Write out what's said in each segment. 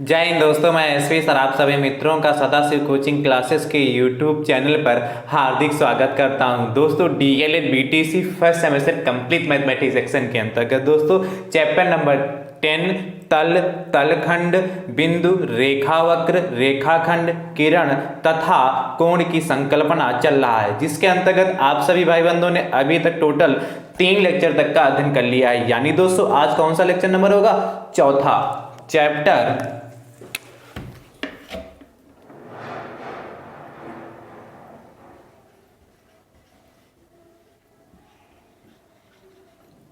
जय हिंद दोस्तों, मैं एसवी सर आप सभी मित्रों का सदाशिव कोचिंग क्लासेस के यूट्यूब चैनल पर हार्दिक स्वागत करता हूं। दोस्तों DElEd BTC first semester complete mathematics section के अंतर्गत दोस्तों चैप्टर नंबर 10 तल, तलखंड, बिंदु, रेखावक्र, रेखाखंड, किरण तथा कोण की संकल्पना चल रहा है, जिसके अंतर्गत आप सभी भाई बंधुओं ने अभी तक टोटल 3 लेक्चर तक का अध्ययन कर लिया है। यानी दोस्तों आज कौन सा लेक्चर नंबर होगा? चौथा चैप्टर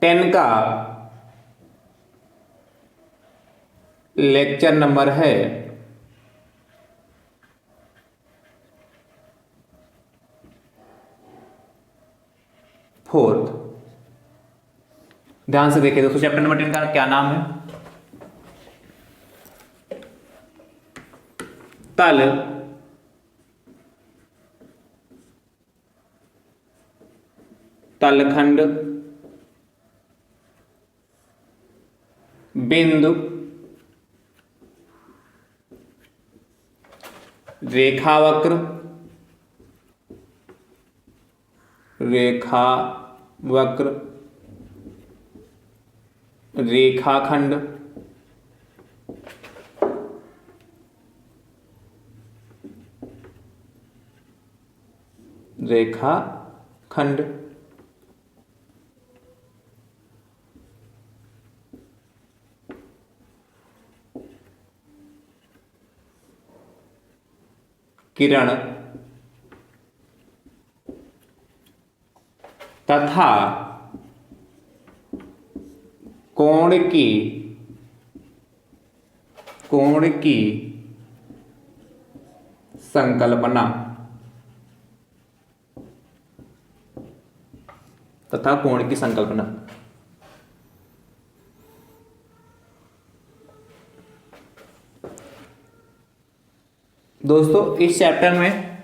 10 का लेक्चर नंबर है 4। ध्यान से देखिए दोस्तों, चैप्टर नंबर 10 का क्या नाम है? तल, तलखंड, बिंदु, रेखावक्र, रेखावक्र, रेखाखंड, रेखाखंड, किरण तथा कोण की संकल्पना तथा कोण की संकल्पना। दोस्तों इस चैप्टर में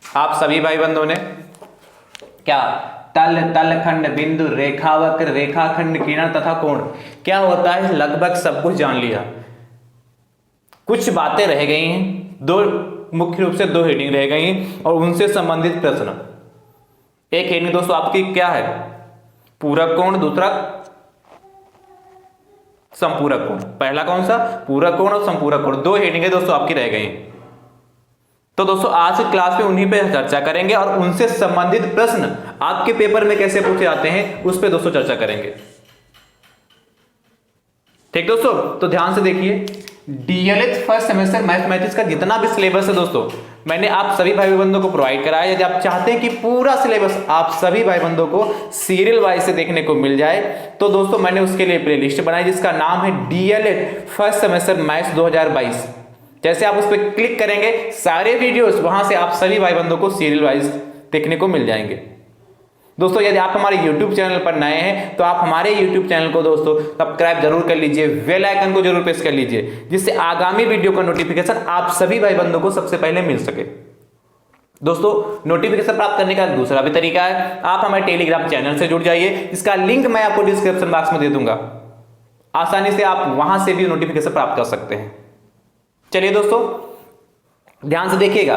आप सभी भाई बंधुओं ने क्या तल, तलखंड, बिंदु, रेखावक्र, रेखाखंड, किरण तथा कोण क्या होता है लगभग सब कुछ जान लिया। कुछ बातें रह गई हैं, मुख्य रूप से 2 हेडिंग रह गई हैं और उनसे संबंधित प्रश्न। एक हेडिंग दोस्तों आपकी क्या है? पूरक कोण, दूसरा संपूरक कोण। पहला कौन सा? पूरक कोण और संपूरक कोण। 2 हेडिंग दोस्तों आपकी रह गई। तो दोस्तों आज की क्लास में उन्हीं पे चर्चा करेंगे और उनसे संबंधित प्रश्न आपके पेपर में कैसे पूछे जाते हैं उस पे दोस्तों चर्चा करेंगे। ठीक दोस्तों, तो ध्यान से देखिए, डीएलएड फर्स्ट सेमेस्टर मैथमेटिक्स का जितना भी सिलेबस है दोस्तों मैंने आप सभी भाई बंधुओं को प्रोवाइड कराया। यदि आप चाहते हैं कि पूरा सिलेबस आप सभी भाई बंधुओं को सीरियल वाइज से देखने को मिल जाए तो दोस्तों मैंने उसके लिए प्लेलिस्ट बनाई जिसका नाम है डीएलएड फर्स्ट सेमेस्टर मैथ्स 2022। जैसे आप उस पर क्लिक करेंगे सारे वीडियोस वहां से आप सभी भाई बंधुओं को सीरियल वाइज देखने को मिल जाएंगे। दोस्तों यदि आप हमारे YouTube चैनल पर नए हैं तो आप हमारे YouTube चैनल को दोस्तों सब्सक्राइब जरूर कर लीजिए, बेल आइकन को जरूर प्रेस कर लीजिए जिससे आगामी वीडियो का नोटिफिकेशन आप सभी भाई बंधुओं को सबसे पहले मिल सके। दोस्तों नोटिफिकेशन प्राप्त करने का दूसरा भी तरीका है, आप हमारे टेलीग्राम चैनल से जुड़ जाइए, इसका लिंक मैं आपको डिस्क्रिप्शन बॉक्स में दे दूंगा। आसानी से आप वहां से भी नोटिफिकेशन प्राप्त कर सकते हैं। चलिए दोस्तों ध्यान से देखिएगा,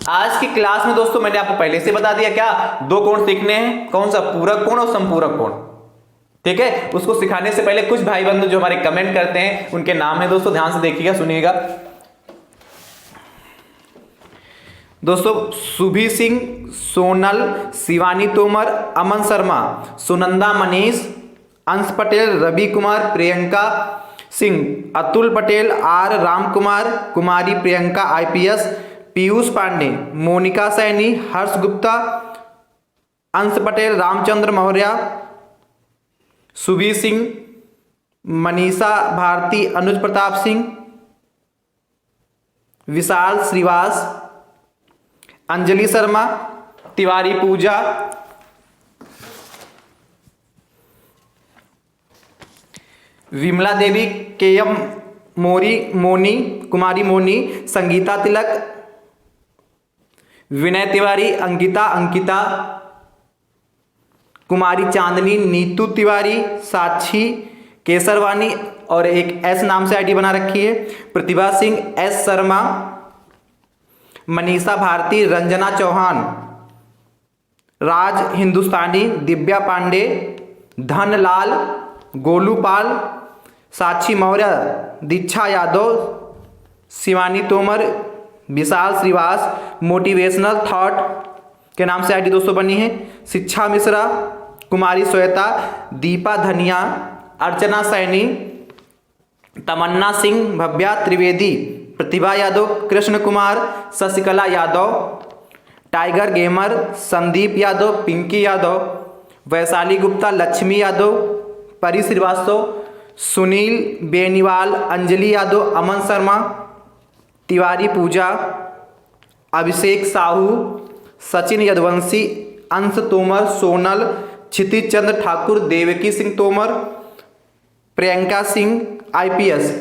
आज की क्लास में दोस्तों मैंने आपको पहले से बता दिया क्या 2 कोण सीखने हैं, कौन सा? पूरक कोण और संपूरक कोण। ठीक है, उसको सिखाने से पहले कुछ भाई बंधु जो हमारे कमेंट करते हैं उनके नाम है दोस्तों, ध्यान से देखिएगा, सुनिएगा। दोस्तों सुभी सिंह, सोनल, शिवानी तोमर, अमन Sharma, Sunanda Manish, Ansh Patel, Ravi Kumar, Priyanka Singh, Atul Patel, R Ram Kumar, Kumari Priyanka IPS, Piyush Pandey, Monika Saini, Harsh Gupta, Ansh Patel, Ramchandra Maurya, Subi Singh, Manisha Bharti, Anuj Pratap Singh, Vishal Shrivas, Anjali Sharma, Tiwari Pooja, Vimla Devi, KM Moni, Kumari Moni, Sangeeta Tilak, Vinay Tiwari, Ankita, Kumari Chandni, Neetu Tiwari, Sakshi, Kesarwani और एक एस नाम से आईडी बना रखी है। प्रतिभा सिंह, एस शर्मा, मनीषा भारती, रंजना चौहान, राज हिंदुस्तानी, दिव्या पांडे, धनलाल, गोलू पाल, साक्षी मौर्य, दीक्षा यादव, शिवानी तोमर, विशाल श्रीवास, मोटिवेशनल थॉट के नाम से आईडी दोस्तों बनी है। शिक्षा मिश्रा, कुमारी श्वेता, दीपा धनिया, अर्चना सैनी, तमन्ना सिंह, भव्या त्रिवेदी, प्रतिभा यादव, कृष्ण कुमार, शशिकला यादव, टाइगर गेमर, संदीप यादव, पिंकी यादव, वैशाली गुप्ता, लक्ष्मी यादव, परी श्रीवास्तव, सुनील बेनीवाल, अंजलि यादव, अमन शर्मा, तिवारी पूजा, अभिषेक साहू, सचिन यदुवंशी, अंश तोमर, सोनल, क्षितिज चंद्र ठाकुर, देवकी सिंह तोमर, प्रियंका सिंह, आईपीएस।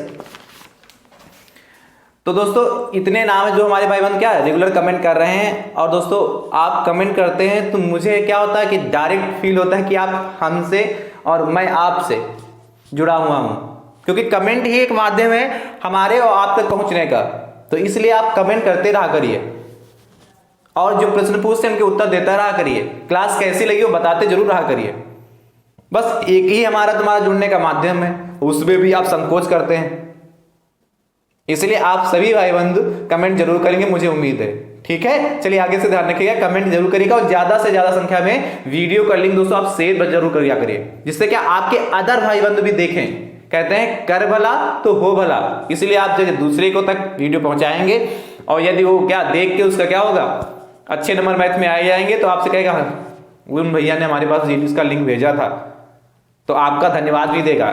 तो दोस्तों इतने नाम है जो हमारे भाई बंद क्या रेगुलर कमेंट कर रहे हैं। और दोस्तों आप कमेंट करते हैं तो मुझे क्या होता है कि डायरेक्ट फील होता है कि आप हमसे और मैं आपसे जुड़ा हुआ हूं, क्योंकि कमेंट ही एक माध्यम है हमारे और आप तक पहुंचने का। तो इसलिए आप कमेंट करते रहा करिए और जो प्रश्न पूछते हैं उनके उत्तर देता रहा करिए। क्लास कैसी लगी वो बताते जरूर रहा करिए। बस एक ही हमारा तुम्हारा जुड़ने का माध्यम है, उसमें भी आप संकोच करते हैं। इसलिए आप सभी भाई बंधु कमेंट जरूर करेंगे, मुझे उम्मीद है। ठीक है, चलिए आगे से ध्यान रखिएगा, कमेंट जरूर करिएगा और ज्यादा से ज्यादा संख्या में वीडियो का लिंक दोस्तों आप शेयर जरूर करिया करिए, जिससे क्या आपके अदर भाई बंधु भी देखें। कहते हैं कर भला तो हो भला, इसलिए आप जब दूसरे को तक वीडियो पहुंचाएंगे और यदि वो क्या देख के उसका क्या होगा अच्छे नंबर मैथ में आ जाएंगे तो आपसे कहेगा उन भैया ने हमारे पास इसका लिंक भेजा था, तो आपका धन्यवाद भी देगा।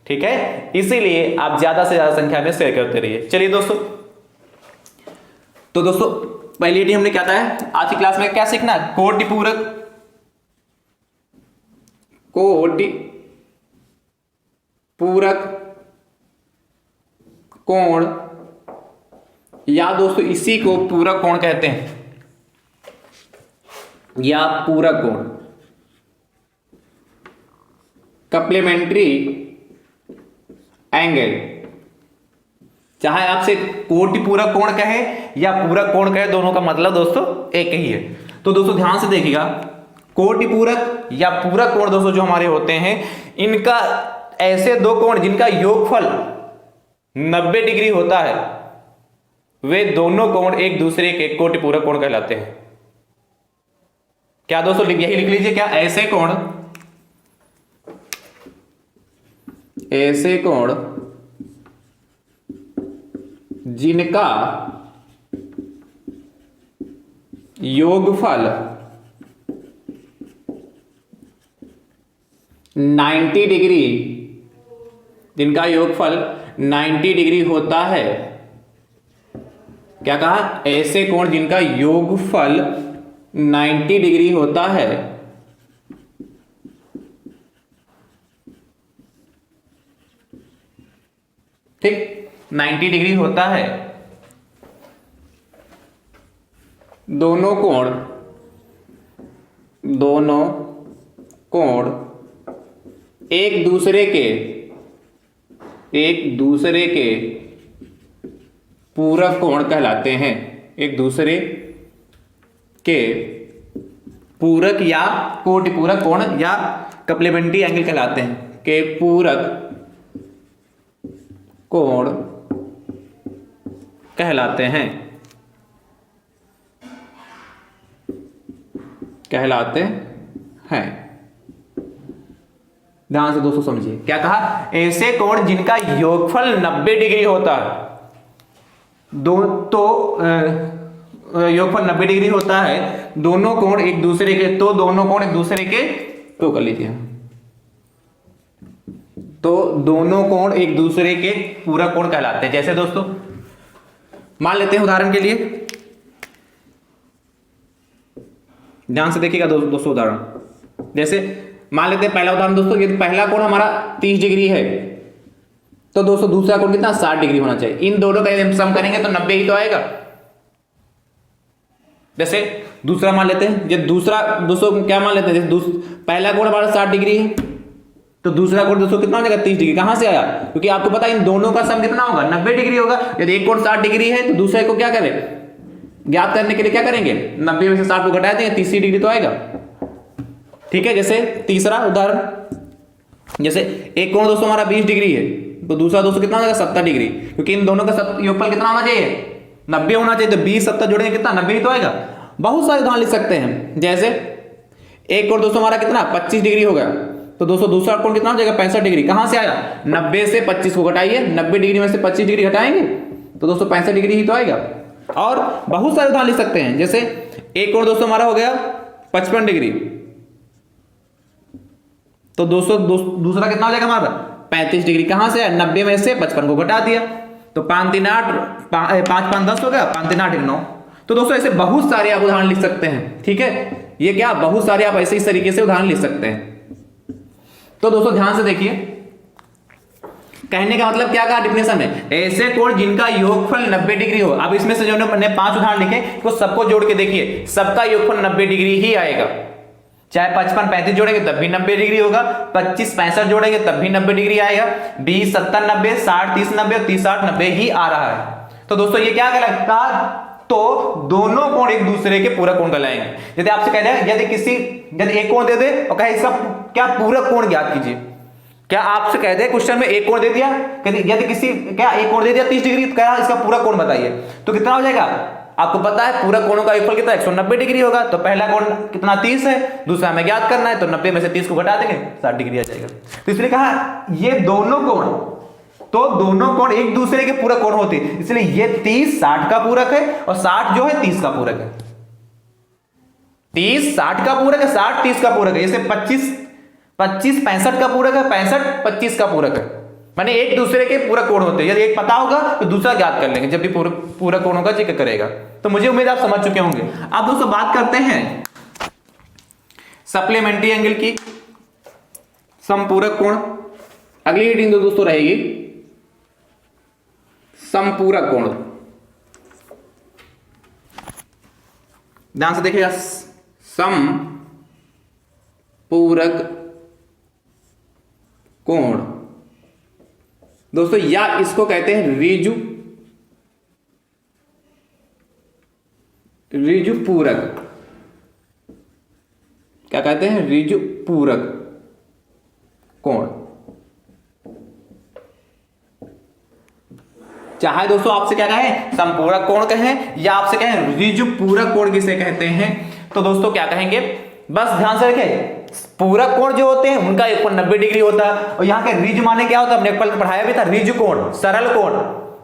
ठीक है, इसीलिए आप ज्यादा से ज्यादा संख्या में शेयर करते रहिए। चलिए दोस्तों, तो दोस्तों पहली डी हमने क्या था आज की क्लास में क्या सीखना है, कोटि पूरक कोण, या दोस्तों इसी को पूरक कोण कहते हैं, या पूरक कोण, कप्लीमेंट्री एंगल। चाहे आपसे कोटि पूरक कोण कहे या पूरक कोण कहे, दोनों का मतलब दोस्तों एक ही है। तो दोस्तों ध्यान से देखिएगा, कोटि पूरक या पूरक कोण दोस्तों जो हमारे होते हैं, इनका ऐसे दो कोण जिनका योगफल 90 डिग्री होता है, वे दोनों कोण एक दूसरे के कोटि पूरक कोण कहलाते हैं। क्या दोस्तों यही लिख लीजिए, क्या ऐसे कोण जिनका योगफल 90 डिग्री, जिनका योगफल 90 डिग्री होता है, क्या कहा, ऐसे कोण जिनका योगफल 90 डिग्री होता है, ठीक, 90 डिग्री होता है, दोनों कोण एक दूसरे के पूरक कोण कहलाते हैं। एक दूसरे के पूरक या कोटि पूरक कोण या कप्लीमेंट्री एंगल कहलाते हैं, के पूरक कोण कहलाते हैं ध्यान से दोस्तों समझिए, क्या कहा, ऐसे कोण जिनका योगफल 90 डिग्री होता है, योगफल 90 डिग्री होता है, दोनों कोण एक दूसरे के, तो दोनों कोण एक दूसरे के, तो कर लीजिए, तो दोनों कोण एक दूसरे के पूरक कोण कहलाते हैं। जैसे दोस्तों मान लेते हैं उदाहरण के लिए, ध्यान से देखिएगा दोस्तों उदाहरण, जैसे मान लेते हैं पहला उदाहरण दोस्तों, ये पहला कोण हमारा 30 डिग्री है, तो दोस्तों दूसरा कोण कितना 60 डिग्री होना चाहिए। इन दोनों का यदि हम सम करेंगे तो 90 ही तो आएगा। जैसे दूसरा मान लेते हैं, ये दूसरा दोस्तों क्या मान लेते हैं, जैसे पहला कोण हमारा 60 डिग्री है, तो दूसरा कोण दोस्तों कितना हो जाएगा 30 डिग्री। कहां से आया? क्योंकि आपको पता है इन दोनों का सम कितना होगा 90 डिग्री होगा। यदि एक कोण 60 डिग्री है तो दूसरे को क्या करें, ज्ञात करने के लिए क्या करेंगे, 90 में से 60 को घटा देंगे, 30 डिग्री तो आएगा। ठीक है, जैसे तीसरा उदाहरण, जैसे एक कोण दोस्तों हमारा 20 डिग्री है तो दूसरा दोस्तों कितना हो जाएगा 70 डिग्री, क्योंकि इन दोनों का योगफल कितना होना चाहिए 90 होना चाहिए। तो 20 70 जोड़ेंगे कितना 90 तो आएगा। बहुत सारे उदाहरण लिख सकते हैं, जैसे एक कोण दोस्तों हमारा कितना 25 डिग्री हो गया तो दोस्तों दूसरा कोण कितना हो जाएगा 65 डिग्री। कहां से आया 90 से 25 को घटाइए, 90 डिग्री में से 25 डिग्री घटाएंगे तो दोस्तों 65 डिग्री ही तो आएगा। और बहुत सारे उदाहरण लिख सकते हैं, जैसे एक कोण दोस्तों हमारा हो गया 55 डिग्री तो दोस्तों दूसरा कितना हो जाएगा हमारा 35 डिग्री। कहां से आया 90 में से 55 को घटा दिया तो 5 3 8 5 5 10 हो गया, 5 3 8 9। तो दोस्तों ऐसे बहुत सारे आप उदाहरण लिख सकते हैं। ठीक है, ये क्या बहुत सारे आप ऐसे इस तरीके से उदाहरण लिख सकते हैं। तो दोस्तों ध्यान से देखिए, कहने का मतलब क्या कहा डिफिनेशन में, ऐसे कोण जिनका योगफल 90 डिग्री हो। अब इसमें से जो मैंने 5 उदाहरण लिखे तो सबको जोड़ के देखिए, सबका योगफल 90 डिग्री ही आएगा। चाहे 55 35 जोड़ेंगे तब भी 90 डिग्री होगा, 25 65 जोड़ेंगे तब भी 90 डिग्री आएगा, 20 70 90 60 30 90 और 30 60 90 ही आ रहा है। तो दोस्तों ये क्या कहलाता, तो दोनों कोण एक दूसरे के पूरक कोण कहलाएंगे। यदि आपसे कह रहे यदि एक कोण दे दे और कहे इसका क्या पूरक कोण ज्ञात कीजिए, क्या आपसे कह दे क्वेश्चन में एक कोण दे दिया, यदि किसी क्या एक कोण दे दिया 30 डिग्री, तो कह इसका पूरक कोण बताइए, तो कितना हो जाएगा आपको पता है पूरक कोणों का योगफल कितना 190 डिग्री होगा। तो पहला कोण कितना 30 है, दूसरा हमें ज्ञात करना है तो 90 में से 30 को घटा देंगे 60 डिग्री आ जाएगा। तो इसलिए कहा ये दोनों कोण, तो दोनों कोण एक दूसरे के पूरक कोण होते हैं, इसलिए ये 30 60 का पूरक है और 60 जो है 30 का पूरक है। 30 60 का पूरक है, 60 30 का पूरक है। जैसे 25 65 का पूरक है, 65 25 का पूरक है, माने एक दूसरे के पूरक कोण होते हैं। यदि एक पता होगा तो दूसरा ज्ञात कर लेंगे जब भी पूरक कोणों का जिक्र करेगा। तो मुझे उम्मीद आप समझ चुके होंगे। अब दोस्तों बात करते हैं सप्लीमेंट्री एंगल की, समपूरक कोण। अगली रीडिंग दोस्तों रहेगी समपूरक कोण। ध्यान से देखिएगा, समपूरक कोण दोस्तों, या इसको कहते हैं ऋजु पूरक। क्या कहते हैं ऋजु पूरक कोण। चाहे दोस्तों आपसे क्या कहें समपूरक कोण कहें या आपसे कहें ऋजु पूरक कोण किसे कहते हैं, तो दोस्तों क्या कहेंगे, बस ध्यान से रखें पूरक कोण जो होते हैं उनका एक कोण 90 डिग्री होता है। और यहाँ के ऋज माने क्या होता है, हमने कल पढ़ाया भी था, ऋज कोण सरल कोण,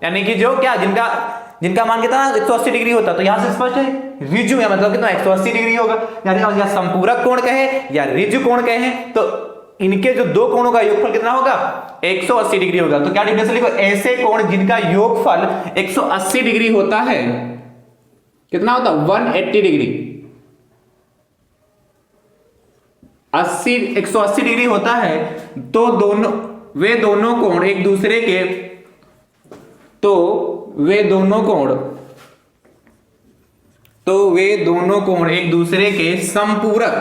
यानी कि जो क्या जिनका मान कितना 180 डिग्री होता है। तो यहां से स्पष्ट है ऋजु या मतलब कितना 180 डिग्री होगा। यानी संपूरक कोण कहे या ऋज कोण कहे तो इनके जो दो कोणों का योगफल कितना होगा 180 डिग्री होगा। तो क्या डिफिनेशन लिखो, ऐसे कोण जिनका योगफल 180 डिग्री होता है, कितना होता 180 डिग्री, 180 डिग्री होता है, तो वे दोनों कोण एक दूसरे के एक दूसरे के समपूरक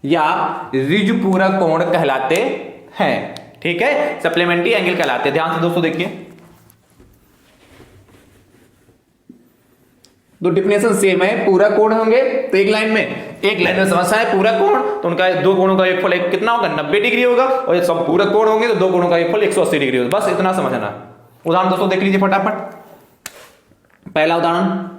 या ऋजुपूरक कोण कहलाते हैं। ठीक है, सप्लीमेंट्री एंगल कहलाते हैं। ध्यान से दोस्तों देखिए, दो डिफिनेशन सेम है। पूरक कोण होंगे तो एक लाइन में समस्या है पूरक कोण, तो उनका दो कोणों का योगफल कितना होगा 90 डिग्री होगा, और समपूरक कोण होंगे तो दो कोणों का योगफल 180 डिग्री होगा। बस इतना समझना। उदाहरण दोस्तों देख लीजिए फटाफट। पहला उदाहरण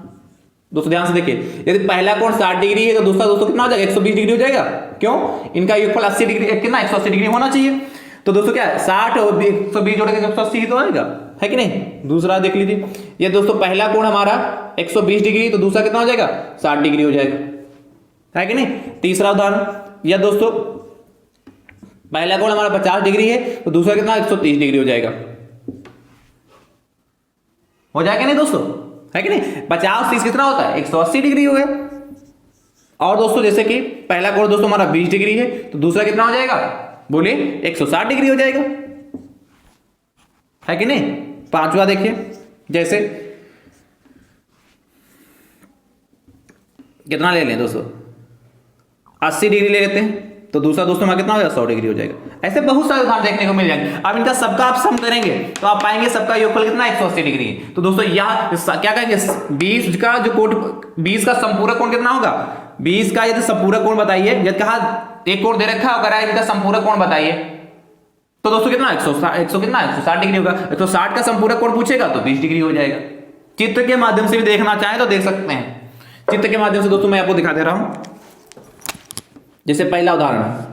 दोस्तों ध्यान से देखिए, यदि पहला कोण 60 डिग्री है तो दूसरा दोस्तों कितना हो जाएगा 120 डिग्री हो जाएगा। क्यों, इनका योगफल 80 डिग्री कितना 180 डिग्री होना चाहिए। तो दोस्तों क्या 60 और 120 जोड़ेंगे 180 ही तो आएगा, है कि नहीं। दूसरा देख लीजिए, ये दोस्तों पहला कोण हमारा 120 डिग्री तो दूसरा कितना हो जाएगा 60 डिग्री हो जाएगा, है कि नहीं। तीसरा उदाहरण, या दोस्तों पहला कोण हमारा 50 डिग्री है तो दूसरा कितना 130 डिग्री हो जाएगा, नहीं दोस्तों, है कि नहीं। 50 30 कितना होता है 180 डिग्री हो गया। और दोस्तों जैसे कि पहला कोण दोस्तों हमारा 20 डिग्री है तो दूसरा कितना हो जाएगा बोलिए 160 डिग्री हो जाएगा, है कि नहीं। पांचवा देखिए, जैसे कितना ले लें दोस्तों, 80 डिग्री ले लेते हैं, तो दूसरा दोस्तों हमारा कितना हो जाएगा, 100 डिग्री हो जाएगा। ऐसे बहुत सारे उदाहरण देखने को मिल जाएंगे। अब इनका सबका आप सम करेंगे तो आप पाएंगे सबका योगफल कितना, 180 डिग्री। तो दोस्तों यहाँ क्या कहेंगे, 20 का जो कोण, 20 का संपूरक कोण कितना होगा, 20 का यदि संपूरक कोण बताइए, यदि कहा एक कोण दे रखा होगा, इनका संपूरक कोण बताइए, तो दोस्तों कितना 100 कितना 160 डिग्री होगा। 160 का संपूरक कोण पूछेगा तो 20 डिग्री हो जाएगा। चित्र के माध्यम से भी देखना चाहें तो देख सकते हैं। चित्र के माध्यम से दोस्तों मैं आपको दिखा दे रहा हूं। जैसे पहला उदाहरण है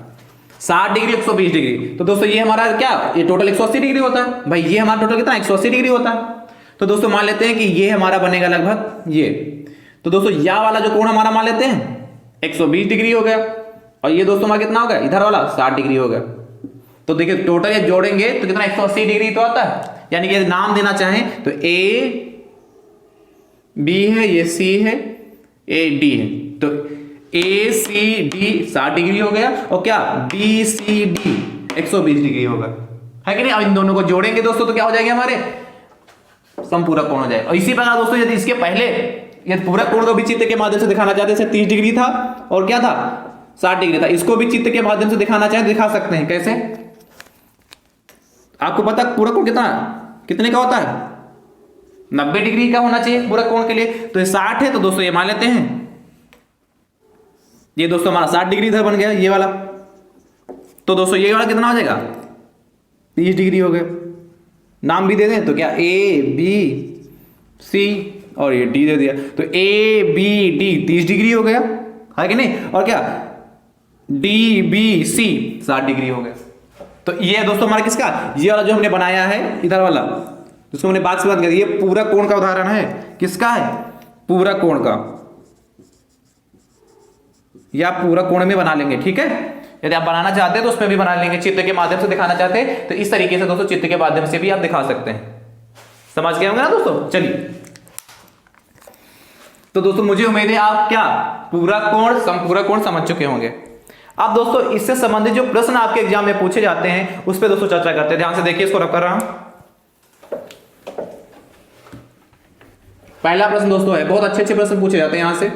60 डिग्री 120 डिग्री, तो दोस्तों ये हमारा क्या, ये टोटल 180 डिग्री होता है भाई, ये हमारा टोटल कितना 180 डिग्री होता है। तो दोस्तों मान लेते हैं कि ये हमारा बनेगा लगभग ये, तो दोस्तों यह वाला जो कोण हमारा मान लेते हैं 120 डिग्री हो गया, और ये दोस्तों हमारा कितना हो गया, इधर वाला 60 डिग्री हो गया। तो देखिए टोटल ये जोड़ेंगे तो कितना 180 डिग्री तो आता है। यानी कि नाम देना चाहें तो ए बी है, ये सी है, ए डी है, तो ए सी डी 60 डिग्री हो गया, और क्या बी सी डी 120 डिग्री होगा, है कि नहीं। अब इन दोनों को जोड़ेंगे दोस्तों तो क्या हो जाएगा, हमारे समपूरक कोण हो जाएगा। और इसी प्रकार दोस्तों यदि इसके पहले यदि पूरक कोण को भी चित्र के माध्यम से दिखाना चाहते हैं, 30 डिग्री था और क्या था 60 डिग्री था, इसको भी चित्र के माध्यम से दिखाना चाहें दिखा सकते हैं। कैसे, आपको पता पूरक कोण कितने का होता है, 90 डिग्री का होना चाहिए पूरक कोण के लिए। तो ये 60 है, तो दोस्तों ये मान लेते हैं, ये दोस्तों हमारा 60 डिग्री इधर बन गया ये वाला, तो दोस्तों ये वाला कितना हो जाएगा 30 डिग्री हो गया। नाम भी दे दें तो क्या ए बी सी और ये डी दे दिया, तो ए बी डी 30 डिग्री हो गया, है कि नहीं। और क्या डी बी सी 60 डिग्री हो गया। तो ये दोस्तों हमारा किसका, ये वाला जो हमने बनाया है इधर वाला, जिसको हमने बात से बात करी, ये पूरक कोण का उदाहरण है। किसका है, पूरक कोण का, या पूरक कोण में बना लेंगे, ठीक है। यदि आप बनाना चाहते हैं तो उसमें भी बना लेंगे, चित्र के माध्यम से दिखाना चाहते हैं तो इस तरीके से दोस्तों चित्र के माध्यम से भी आप दिखा सकते हैं। समझ गए होंगे ना दोस्तों। चलिए, तो दोस्तों मुझे उम्मीद है आप क्या पूरक कोण समपूरक कोण समझ चुके होंगे। अब दोस्तों इससे संबंधित जो प्रश्न आपके एग्जाम में पूछे जाते हैं उस पर दोस्तों चर्चा करते हैं। ध्यान से देखिए, इसको रख कर रहा हूं। पहला प्रश्न दोस्तों है, बहुत अच्छे अच्छे प्रश्न पूछे जाते हैं यहां से।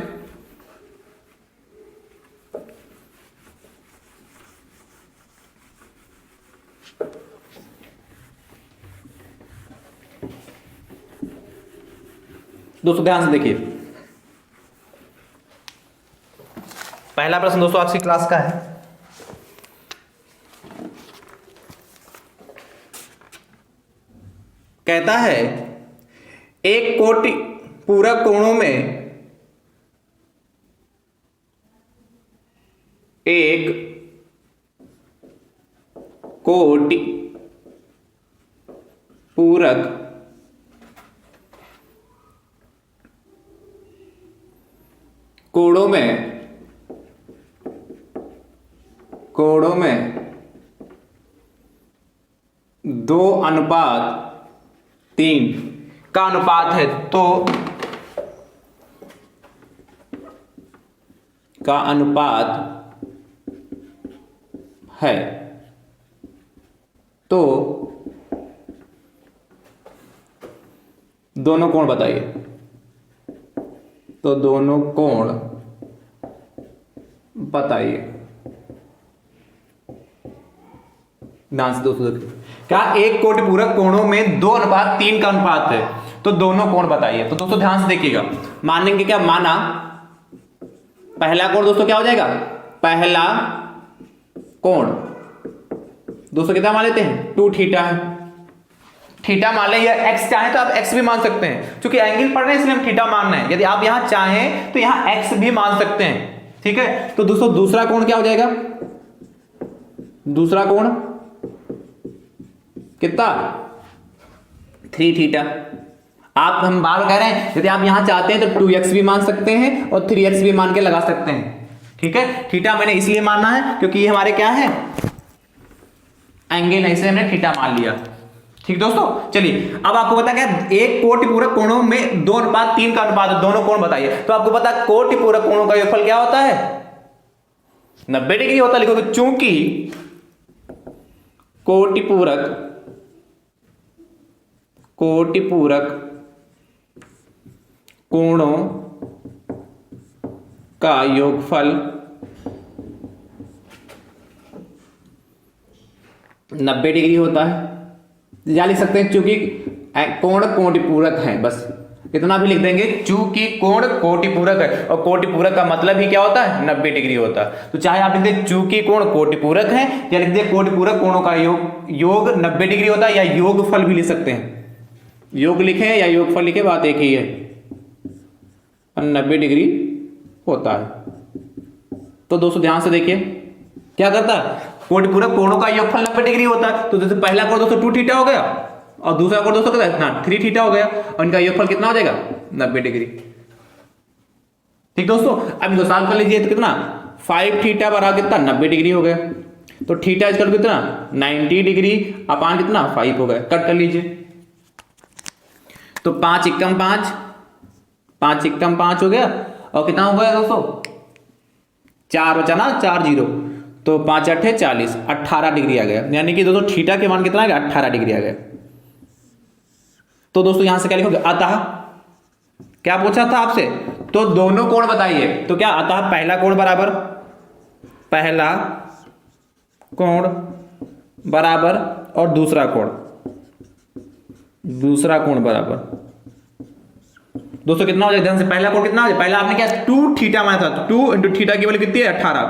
दोस्तों ध्यान से देखिए, पहला प्रश्न दोस्तों आज की क्लास का है। कहता है एक कोटि पूरक कोणों में एक कोटि पूरक कोणों में 2:3 का अनुपात है, तो का अनुपात है, तो दोनों कोण बताइए। तो दोनों कोण बताइए। ध्यान से दोस्तों देखिए, क्या एक कोटि पूरक कोणों में 2:3 का अनुपात है, तो दोनों कोण बताइए। तो दोस्तों ध्यान से देखिएगा, मानेंगे क्या, माना पहला कोण दोस्तों क्या हो जाएगा, पहला कोण दोस्तों कितना मान लेते हैं 2 थीटा है, थीटा मान ले, या एक्स चाहे तो आप एक्स भी मान सकते हैं, क्योंकि एंगल पढ़ रहे हैं इसलिए हम थीटा मान रहे हैं। यदि आप यहां चाहें तो यहां एक्स भी मान सकते हैं, ठीक है। तो दोस्तों दूसरा कोण क्या हो जाएगा, दूसरा कोण कितना 3 थीटा। आप हम बार कह रहे हैं यदि आप यहां चाहते हैं तो 2x भी मान सकते हैं और 3x भी मान के लगा सकते हैं, ठीक है। थीटा मैंने इसलिए मानना है क्योंकि ये हमारे क्या है, एंगल है, इसलिए हमने थीटा मान लिया, ठीक दोस्तों। चलिए, अब आपको पता क्या, एक कोटि पूरक कोणों में 2:3 का अनुपात है, दोनों कोण बताइए। तो आपको पता कोटि पूरक कोणों का योगफल क्या होता है, 90 डिग्री होता है। लिखोगे चूंकि कोटि पूरक कोणों का योगफल 90 डिग्री होता है। या लिख सकते हैं चूंकि कोण कोटिपूरक है, बस इतना भी लिख देंगे, चूंकि कोण कोटिपूरक है, और कोटिपूरक का मतलब ही क्या होता है 90 डिग्री होता है। तो चाहे आप लिख दे चूंकि कोण कोटिपूरक है, या लिख दे कोटिपूरक कोणों का योग 90 डिग्री होता है, या योगफल भी लिख सकते हैं। योग लिखे या योगफल लिखे बात एक ही है, 90 डिग्री होता है। तो दोस्तों ध्यान से देखिए क्या करता है, कोटिपूरक कोणों का योगफल 90 डिग्री होता है। तो जैसे पहला कोण दोस्तों 2 थीटा हो गया, और दूसरा कोण दोस्तों कितना 3 थीटा हो गया, और इनका योगफल कितना हो जाएगा 90 डिग्री। ठीक दोस्तों, अब इनको सॉल्व कर लीजिए। तो कितना 5 थीटा बराबर कितना 90 डिग्री हो गया। तो थीटा इसका कितना 90 डिग्री अपान कितना 5 हो गया। कट कर लीजिए। तो 5 एकम 5, 5 एकम 5 हो गया, और कितना हो गया दोस्तों 4 बचा ना, 4 0, तो 5 8 40, 18 डिग्री आ गया। यानी कि दोस्तों थीटा के मान कितना आ गया 18 डिग्री आ गया। तो दोस्तों यहां से क्या लिखोगे, अतः क्या पूछा था आपसे, तो दोनों कोण बताइए। तो क्या अतः पहला कोण बराबर, पहला कोण बराबर, और दूसरा कोण बराबर। दोस्तों कितना हो जाएगा ध्यान से, पहला कोण कितना हो जाएगा, पहला आपने क्या 2 थीटा माना था, 2 इंटू थीटा की वैल्यू कितनी है 18,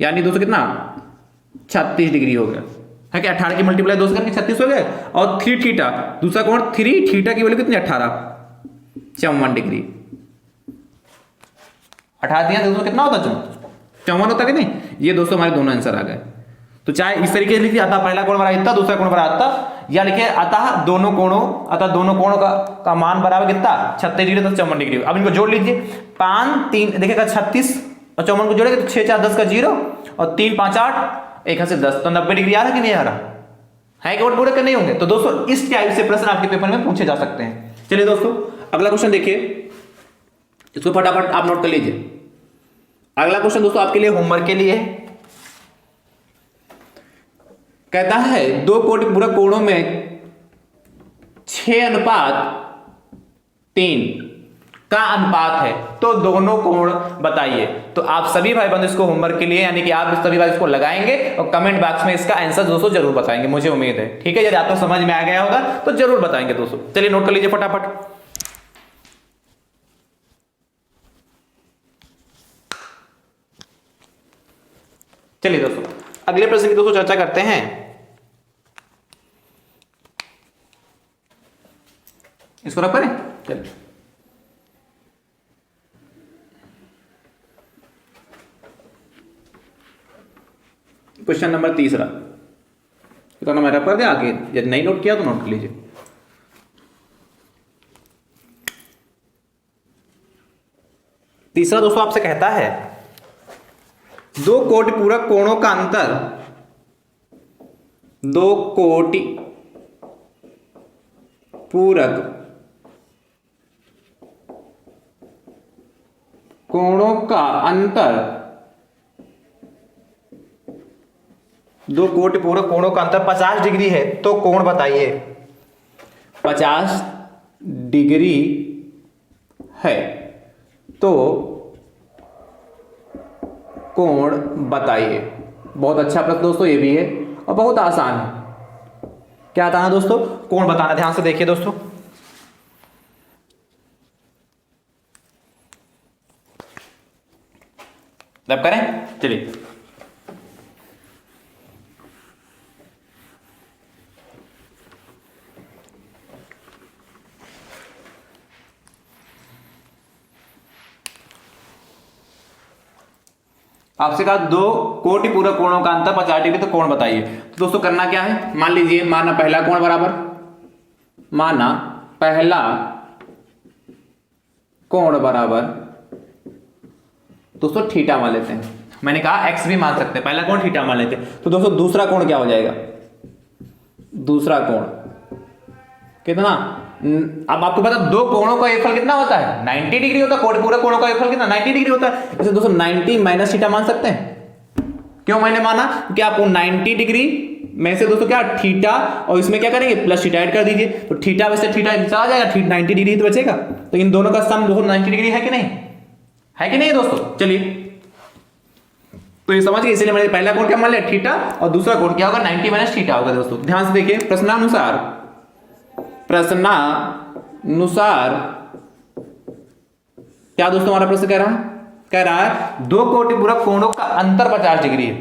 यानी दोस्तों कितना 36 डिग्री हो गया है क्या। 18 की मल्टीप्लाई दोस्तों करके 36 हो गया। और 3 थीटा दूसरा कोण 3 थीटा की वैल्यू कितनी 18, 54 डिग्री। 18 दिया दोस्तों कितना होता 54 होता कि नहीं। ये दोस्तों हमारे दोनों आंसर आ गए। तो चाहे इस तरीके से लिखिए, अतः पहला कोण बराबर इतना, दूसरा कोण बराबर इतना, या लिखिए अतः दोनों कोणों का मान बराबर कितना 36 डिग्री तो 54 डिग्री। अब इनको जोड़ लीजिए, 5 3 देखिएगा 36 और 54 को जोड़ेंगे तो 6 4 10 का 0, और 3 5 8 1 से 10, तो 90 डिग्री आ रहा कि नहीं आ रहा है, कि पूरे नहीं होंगे। तो दोस्तों इस टाइप से प्रश्न आपके पेपर में पूछे जा सकते हैं। चलिए दोस्तों अगला क्वेश्चन देखिए, इसको फटाफट आप नोट कर लीजिए। अगला क्वेश्चन दोस्तों आपके लिए होमवर्क के लिए है। कहता है 2 कोटिपूरक कोणों में 6:3 का अनुपात है, तो दोनों कोण बताइए। तो आप सभी भाई बंधु इसको होमवर्क के लिए, यानी कि आप सभी भाई इसको लगाएंगे और कमेंट बॉक्स में इसका आंसर दोस्तों जरूर बताएंगे, मुझे उम्मीद है। ठीक है, यदि आपको समझ में आ गया होगा तो जरूर बताएंगे दोस्तों। चलिए नोट कर लीजिए फटाफट। चलिए दोस्तों अगले प्रश्न की दोस्तों चर्चा करते हैं। इसको रख करें, चलिए क्वेश्चन नंबर 3 तो मेरा पर दिया आगे, यदि नहीं नोट किया तो नोट कर लीजिए। तीसरा दोस्तों आपसे कहता है 2 कोटिपूरक कोणों का अंतर, 2 कोटिपूरक कोणों का अंतर, 2 कोटिपूरक कोणों का अंतर 50 डिग्री है, तो कोण बताइए। 50 डिग्री है तो कोण बताइए। बहुत अच्छा प्रश्न दोस्तों ये भी है, और बहुत आसान है। क्या बताना दोस्तों, कोण बताना। ध्यान से देखिए दोस्तों, अब करें, चलिए आपसे कहा 2 कोटिपूरक कोणों का अंतर 50 डिग्री, तो कोण बताइए। तो दोस्तों करना क्या है, मान लीजिए माना पहला कोण बराबर, माना पहला कोण बराबर दोस्तों थीटा मान लेते हैं। मैंने कहा एक्स भी मान सकते हैं, पहला कोण थीटा मान लेते हैं। तो दोस्तों दूसरा कोण क्या हो जाएगा, दूसरा कोण कितना, अब आपको पता 2 कोणों का योगफल कितना होता है 90 डिग्री होता है। कोटिपूरक कोणों का योगफल कितना 90 डिग्री होता है। इसे दोस्तों 90 माइनस थीटा मान सकते हैं। क्यों मैंने माना, क्योंकि आपको 90 डिग्री में से दोस्तों क्या थीटा, और इसमें क्या करेंगे प्लस थीटा ऐड कर दीजिए, तो थीटा वैसे थीटा चला जाएगा, 90 डिग्री तो बचेगा। तो इन दोनों का सम दोस्तों 90 डिग्री है कि नहीं, है कि नहीं दोस्तों? चलिए, तो ये समझ गए, इसलिए मैंने पहला कोण क्या मान लिया थीटा और दूसरा कोण क्या होगा 90 माइनस थीटा होगा दोस्तों। ध्यान से देखिए, प्रश्नानुसार क्या दोस्तों हमारा प्रश्न कह रहा है 2 कोटिपूरक कोणों का अंतर 50 डिग्री है।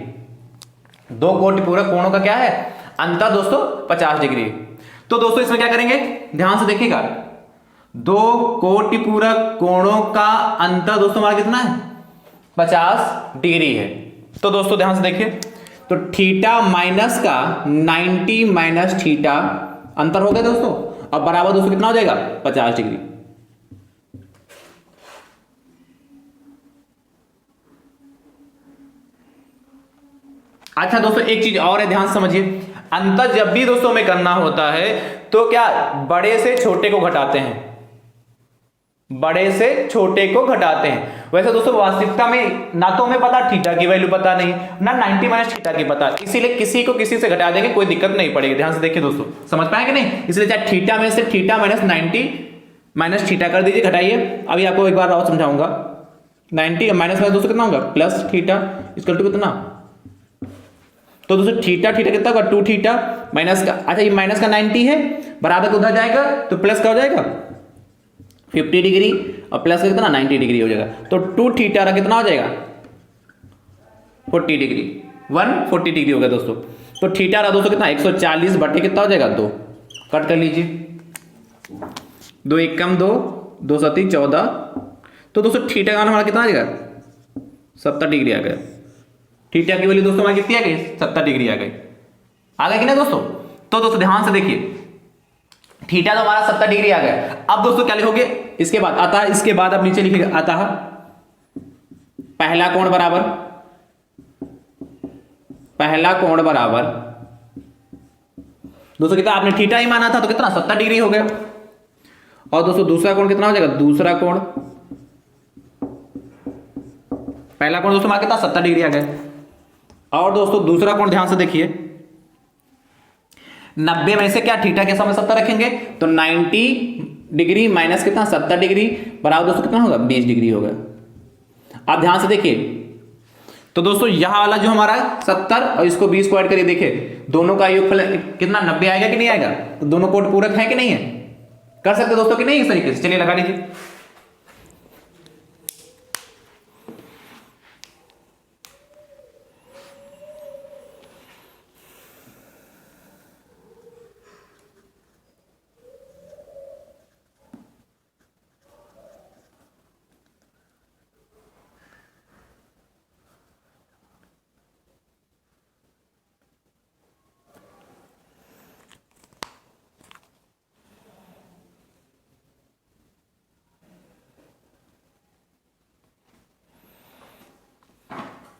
2 कोटिपूरक कोणों का क्या है अंतर दोस्तों 50 डिग्री है। तो दोस्तों इसमें क्या करेंगे, ध्यान से देखिएगा, 2 कोटिपूरक कोणों का अंतर दोस्तों हमारा कितना है 50 डिग्री है। तो दोस्तों ध्यान से देखिए, तो थीटा माइनस का 90 माइनस थीटा अंतर हो गया दोस्तों, अब बराबर दोस्तों कितना हो जाएगा 50 डिग्री। अच्छा दोस्तों एक चीज और है, ध्यान समझिए, अंतर जब भी दोस्तों में करना होता है तो क्या बड़े से छोटे को घटाते हैं, बड़े से छोटे को घटाते हैं। वैसे दोस्तों वास्तविकता में ना तो हमें पता थीटा की वैल्यू पता नहीं, ना 90 माइनस थीटा की पता, इसीलिए किसी को किसी से घटा देंगे, कोई दिक्कत नहीं पड़ेगी। ध्यान से देखिए दोस्तों, समझ पाए कि नहीं? इसलिए चाहे थीटा में से थीटा माइनस 90 माइनस थीटा कर दीजिए, घटाइए। अभी आपको एक बार और समझाऊंगा। 90 माइनस में दोस्तों कितना होगा प्लस थीटा इक्वल टू कितना, तो दोस्तों थीटा थीटा कितना होगा 2 थीटा माइनस का, अच्छा ये माइनस का 90 है, बराबर का उधर जाएगा तो प्लस का हो जाएगा 50 डिग्री और प्लस का कितना 90 डिग्री हो जाएगा। तो 2 थीटा कितना हो जाएगा 40 डिग्री, 140 डिग्री हो गया दोस्तों। तो थीटा रहा दोस्तों कितना 140 बटे कितना हो जाएगा 2, कट कर लीजिए, 2 एक कम 2, 2 7 14। तो दोस्तों थीटा का हमारा कितना आ जाएगा 70 डिग्री आ गया। थीटा की वैल्यू दोस्तों हमारी कितनी आ गई 70 डिग्री आ गई, आ गया कि नहीं दोस्तों? तो दोस्तों ध्यान से देखिए, थीटा तो हमारा 70 डिग्री आ गया। अब दोस्तों क्या लिखोगे इसके बाद आता है, इसके बाद अब नीचे लिखेगा आता है पहला कोण बराबर दोस्तों कितना आपने थीटा ही माना था तो कितना 70 डिग्री हो गया। और दोस्तों दूसरा कोण कितना हो जाएगा, दूसरा कोण पहला कोण दोस्तों हमारा कितना 70 डिग्री आ गया। और दोस्तों दूसरा कोण ध्यान से देखिए, 90 में से क्या थीटा के समय 70 रखेंगे तो 90 डिग्री माइनस कितना 70 डिग्री बराबर दोस्तों कितना होगा 20 डिग्री होगा। आप ध्यान से देखिए, तो दोस्तों यहां वाला जो हमारा 70 और इसको 20 को ऐड करिए, देखिए दोनों का योगफल कितना 90 आएगा कि नहीं आएगा, तो दोनों कोण पूरक है कि नहीं है, कर सकते दोस्तों कि नहीं इस तरीके से। चलिए लगा लीजिए,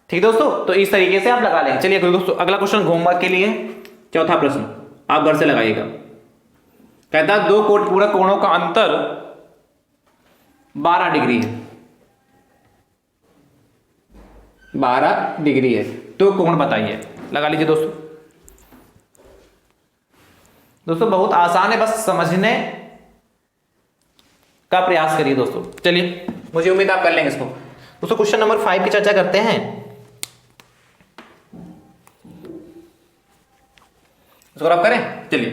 ठीक दोस्तों, तो इस तरीके से आप लगा लेंगे। चलिए दोस्तों अगला क्वेश्चन होमवर्क के लिए, चौथा प्रश्न आप घर से लगाइएगा। कहता है 2 पूरक कोणों का अंतर 12 डिग्री है, 12 डिग्री है, तो कोण बताइए। लगा लीजिए दोस्तों, दोस्तों बहुत आसान है, बस समझने का प्रयास करिए दोस्तों। चलिए मुझे उम्मीद आप कर लेंगे इसको। दोस्तों क्वेश्चन नंबर 5 की चर्चा करते हैं, इसको आप करें। चलिए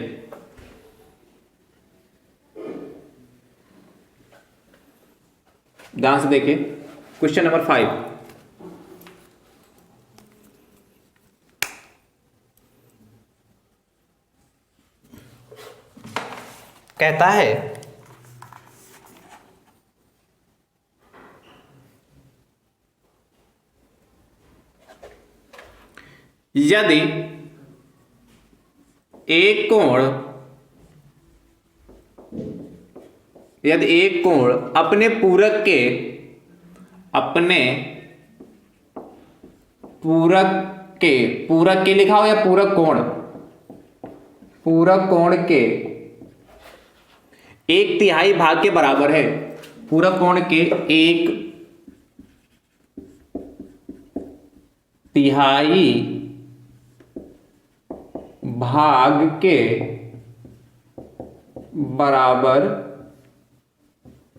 ध्यान से देखिए, क्वेश्चन नंबर 5 कहता है यदि एक कोण अपने पूरक के लिखा हो या पूरक कोण के 1/3 भाग के बराबर है, पूरक कोण के 1/3 भाग के बराबर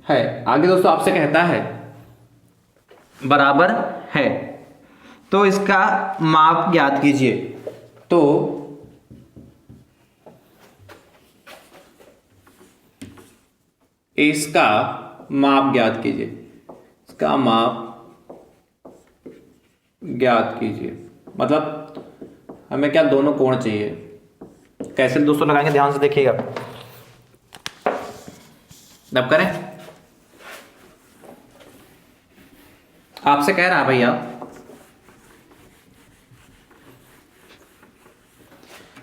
है। आगे दोस्तों आपसे कहता है बराबर है। तो इसका माप ज्ञात कीजिए। तो इसका माप ज्ञात कीजिए, इसका माप ज्ञात कीजिए, मतलब हमें क्या, दोनों कोण चाहिए। कैसे दोस्तों लगाएंगे, ध्यान से देखिएगा। अब करें, आपसे कह रहा है भैया,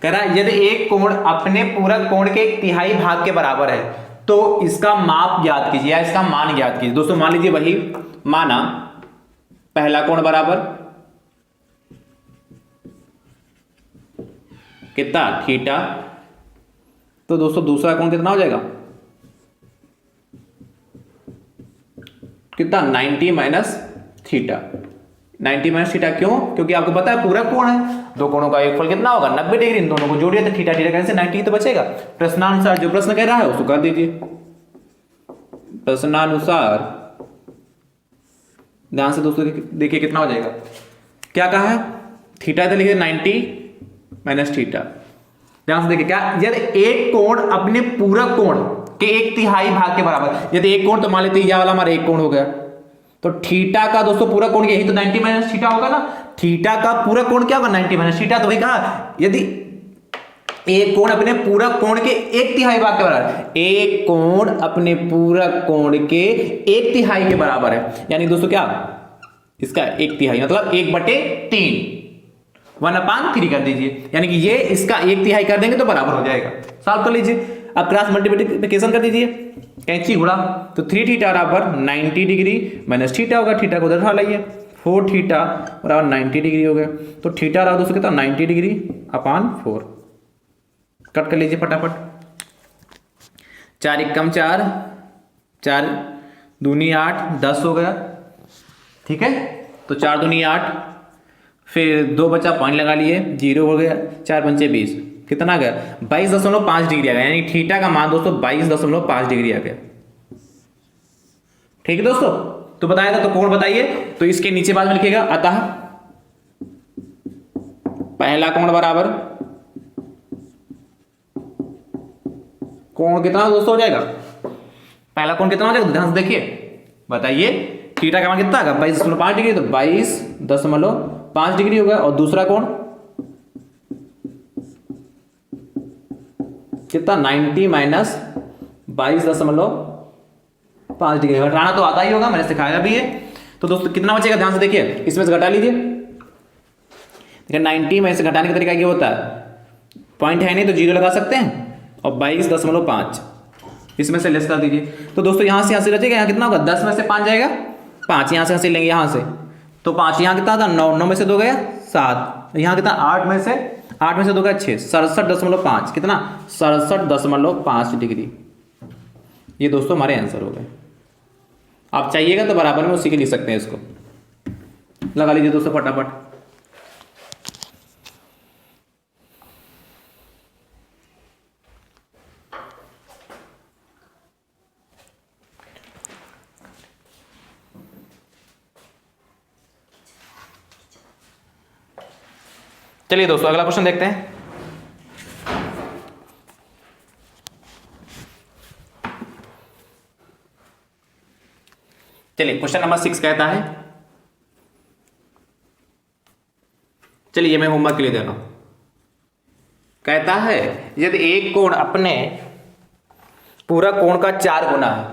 कह रहा है यदि एक कोण अपने पूरक कोण के 1/3 भाग के बराबर है तो इसका माप ज्ञात कीजिए या इसका मान ज्ञात कीजिए। दोस्तों मान लीजिए वही माना, पहला कोण बराबर कितना, थीटा। तो दोस्तों दूसरा कोण कितना हो जाएगा, कितना, 90 माइनस थीटा। 90 माइनस थीटा क्यों, क्योंकि आपको पता है पूरा कोण है, दो कोणों का एक फल कितना होगा 90 डिग्री, इन दोनों को जोड़िए तो थीटा थीटा कैसे 90 तो बचेगा। प्रश्नानुसार जो प्रश्न कह रहा है उसको कर दीजिए। प्रश्नानुसार ध्यान से दोस्तों देखिए कितना हो जाएगा, क्या कहा है, थीटा तो लिखिए 90 माइनस थीटा। ध्यान से देखिए क्या, यदि एक कोण अपने पूरक कोण के 1/3 भाग के बराबर, यदि एक कोण तो मान लेते हैं यह वाला हमारा एक कोण हो गया, तो थीटा का दोस्तों पूरा कोण यही तो 90 माइनस थीटा होगा ना। थीटा का पूरा कोण क्या होगा 90 माइनस थीटा। तो वही कहा यदि एक कोण अपने पूरा कोण के 1/3 भाग के बराबर, एक कोण अपने पूरा कोण के 1/3 के बराबर है, यानी दोस्तों क्या, इसका 1/3 मतलब 1/3, 1/3 कर दीजिए, यानी कि ये इसका 1/3 कर देंगे तो बराबर हो जाएगा। सॉल्व कर लीजिए, अब क्रॉस मल्टीप्लिकेशन कर दीजिए, कैंची घुड़ा, तो 3 थीटा बराबर 90 डिग्री माइनस थीटा होगा, थीटा को उधर उठा लाइए, 4 थीटा बराबर 90 डिग्री हो गया। तो थीटा रहा दोस्तों कितना 90 डिग्री अपान 4, कट कर लीजिए फटाफट। 4 एकम 4, 4 दूनी 8, 10 हो गया, ठीक है। तो 4 दूनी 8, फिर 2 बचा, पॉइंट लगा लिए, 0 हो गया, 4 पंचे 20, कितना गया 22.5 डिग्री आ गया, यानी थीटा का मान दोस्तों 22.5 डिग्री आ गया। ठीक है दोस्तों, तो बताया था, तो कोण बताइए, तो इसके नीचे बाद में लिखिएगा, अतः पहला कोण बराबर, कोण कितना दोस्तों हो जाएगा, पहला कोण कितना हो जाएगा, ध्यान से देखिए, बताइए थीटा का मान कितना आएगा 22.5 डिग्री, तो 22.5 डिग्री हो गया, और दूसरा कोण कितना 90 माइनस 22.5 डिग्री, घटाना तो आता ही होगा, मैंने सिखाया भी है। तो दोस्तों कितना बचेगा, ध्यान से देखिए, इसमें से घटा लीजिए, देखिए 90 में से घटाने का तरीका ये होता है, पॉइंट है नहीं तो 0 लगा सकते हैं, और 22.5 इसमें से लेस कर दीजिए। तो दोस्तों यहाँ से बचेगा, यहाँ कितना होगा, 10 में से 5 जाएगा, 5 यहाँ से हंसी लेंगे, यहाँ से तो 5 यहाँ कितना था 9, 9 में से 2 गया 7, यहाँ कितना 8 में से 2 गया 6, 67.5, कितना 67.5 डिग्री। ये दोस्तों हमारे आंसर हो गए। आप चाहिएगा तो बराबर में उसी के लिख सकते हैं, इसको लगा लीजिए दोस्तों फटाफट। चलिए दोस्तों अगला क्वेश्चन देखते हैं। चलिए क्वेश्चन नंबर 6 कहता है, चलिए मैं होमवर्क के लिए दे रहा हूं, कहता है यदि एक कोण अपने पूरा कोण का 4 गुना है,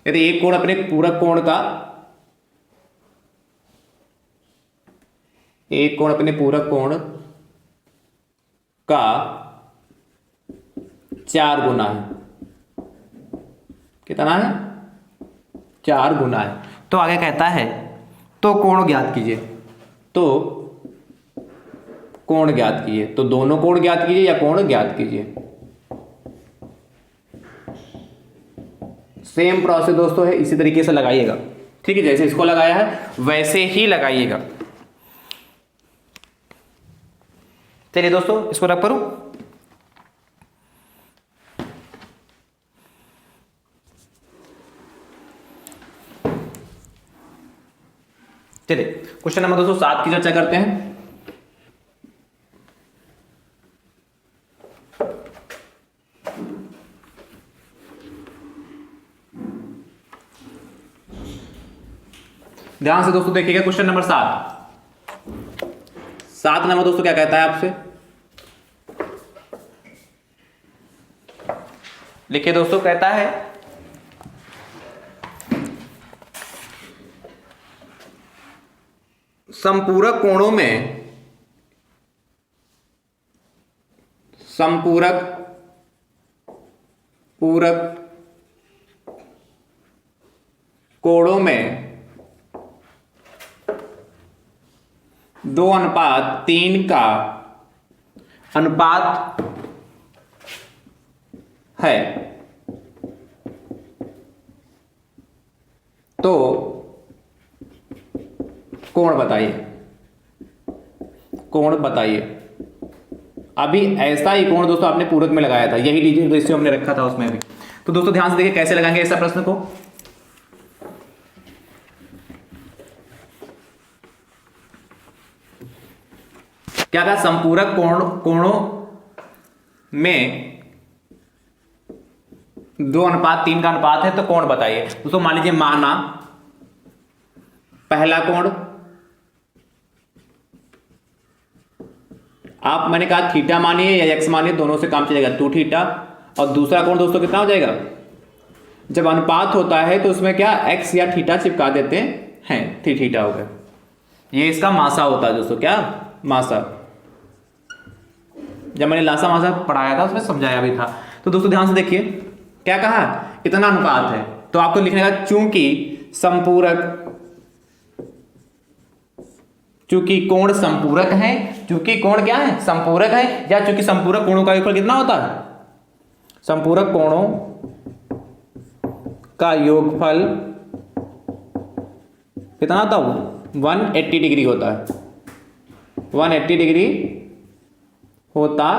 यदि एक कोण अपने पूरा कोण का, एक कोण अपने पूरा कोण का 4 गुना है, कितना है 4 गुना है, तो आगे कहता है तो कोण ज्ञात कीजिए, तो कोण ज्ञात कीजिए, तो दोनों कोण ज्ञात कीजिए या कोण ज्ञात कीजिए। सेम प्रोसेस दोस्तों है, इसी तरीके से लगाइएगा, ठीक है, जैसे इसको लगाया है वैसे ही लगाइएगा। चलिए दोस्तों इसको रख करूं, चलिए क्वेश्चन नंबर दोस्तों 7 की चर्चा करते हैं। ध्यान से दोस्तों देखिएगा क्वेश्चन नंबर 7 नंबर दोस्तों क्या कहता है आपसे, लिखिए दोस्तों। कहता है संपूरक कोणों में 2:3 का अनुपात है, तो कोण बताइए। अभी ऐसा ही कोण दोस्तों आपने पूरक में लगाया था, यही लीजिए रेशियो हमने रखा था उसमें भी। तो दोस्तों ध्यान से देखिए कैसे लगाएंगे ऐसा प्रश्न को। क्या कहा, संपूरक कोणों में 2:3 का अनुपात है, तो कोण बताइए। दोस्तों मान लीजिए माना पहला कोण आप, मैंने कहा थीटा मानिए या एक्स मानिए, दोनों से काम चलेगा, 2 थीटा। और दूसरा कोण दोस्तों कितना हो जाएगा, जब अनुपात होता है तो उसमें क्या एक्स या थीटा चिपका देते हैं, 3 थीटा हो गया। ये इसका मासा होता है दोस्तों, क्या मासा। जब मैंने लासा मासा पढ़ाया था उसमें समझाया भी था। तो दोस्तों ध्यान से देखिए क्या कहा, इतना अनुपात है, तो आपको लिखने का चूंकि कोण संपूरक है, चूंकि कोण क्या है, संपूरक है, या चूंकि संपूरक कोणों का योगफल कितना होता है, संपूरक कोणों का योगफल कितना होता है, 180 डिग्री होता है, 180 डिग्री होता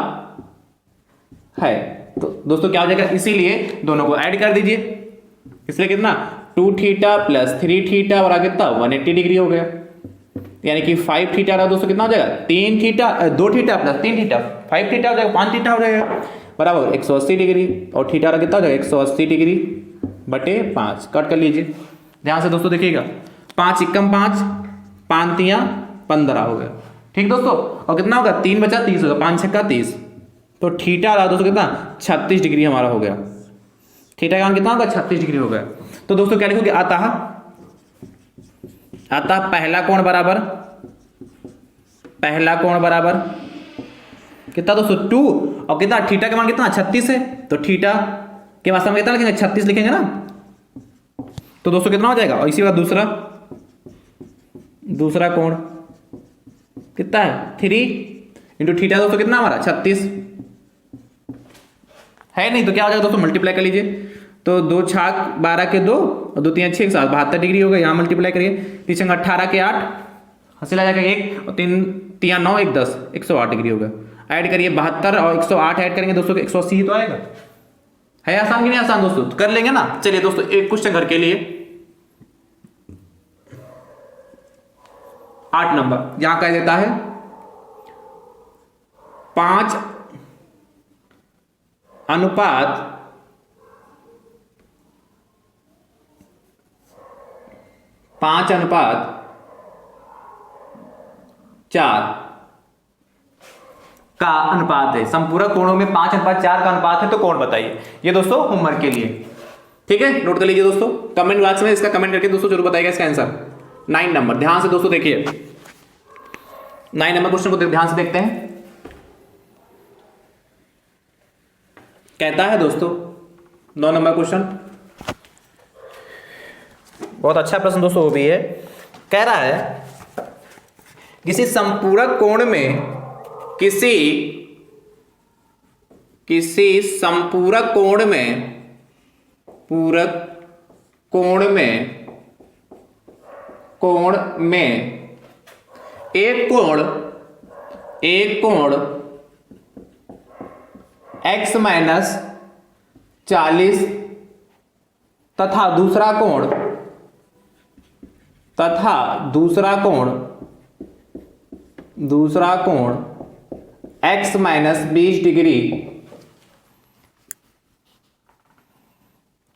है। तो दोस्तों क्या हो जाएगा, इसीलिए दोनों को ऐड कर दीजिए, इसलिए कितना 2 थीटा प्लस 3 थीटा और आगे कितना 180 डिग्री हो गया, यानी कि 5 थीटा रहा दोस्तों, कितना हो जाएगा 3 theta 2 theta plus 3 theta 5 theta हो जाएगा, 5 थीटा हो जाएगा बराबर 180 डिग्री, और थीटा रहा कितना हो जाएगा 180 डिग्री बटे 5, कट कर लीजिए। ध्यान से दोस्तों देखिएगा, 5 एकम 5, 5 तियां 15 हो गया, ठीक दोस्तों। और कितना होगा 3 बचा 30 होगा, 5 छक्का 30, तो थीटा रहा दोस्तों कितना 36 डिग्री हमारा हो गया, थीटा का मान कितना होगा 36 डिग्री हो गया। तो दोस्तों क्या लिखोगे, अतः पहला कोण बराबर कितना दोस्तों 2, और कितना थीटा का मान कितना 36 है, तो थीटा के वास्तव में कितना लिखेंगे 36 लिखेंगे ना, तो दोस्तों कितना हो जाएगा। और इसी बात दूसरा कोण कितना है 3 इंटू थीटा दोस्तों कितना हमारा 36 है, नहीं तो क्या हो जाएगा दोस्तों मल्टीप्लाई कर लीजिए, तो 2 छाक 12 के 2 और 2 3 6 7 72 डिग्री हो गया, यहाँ मल्टीप्लाई करिए, 3 छंग 18 के 8 हासिल आ जाएगा 1 और 3 3 9 1 10 108 डिग्री हो गया। ऐड करिए 72 और 108 ऐड करेंगे दोस्तों 180 ही तो आएगा। है आसान कि नहीं आसान दोस्तों, तो कर लेंगे ना। चलिए दोस्तों एक क्वेश्चन घर के लिए 8 नंबर, यहां कह देता है 5 अनुपात 4 का अनुपात है, संपूरक कोणों में 5:4 का अनुपात है, तो कोण बताइए। ये दोस्तों होमवर्क के लिए, ठीक है, नोट कर लीजिए दोस्तों, कमेंट बॉक्स में इसका कमेंट करके दोस्तों जरूर बताइएगा इसका आंसर। 9 नंबर, ध्यान से दोस्तों देखिए 9 नंबर क्वेश्चन को ध्यान से देखते हैं। कहता है दोस्तों 9 नंबर क्वेश्चन बहुत अच्छा प्रश्न दोस्तों वो भी है। कह रहा है किसी संपूरक कोण में किसी संपूरक कोण में एक कोण x माइनस 40 तथा दूसरा कोण तथा दूसरा कोण x माइनस 20 डिग्री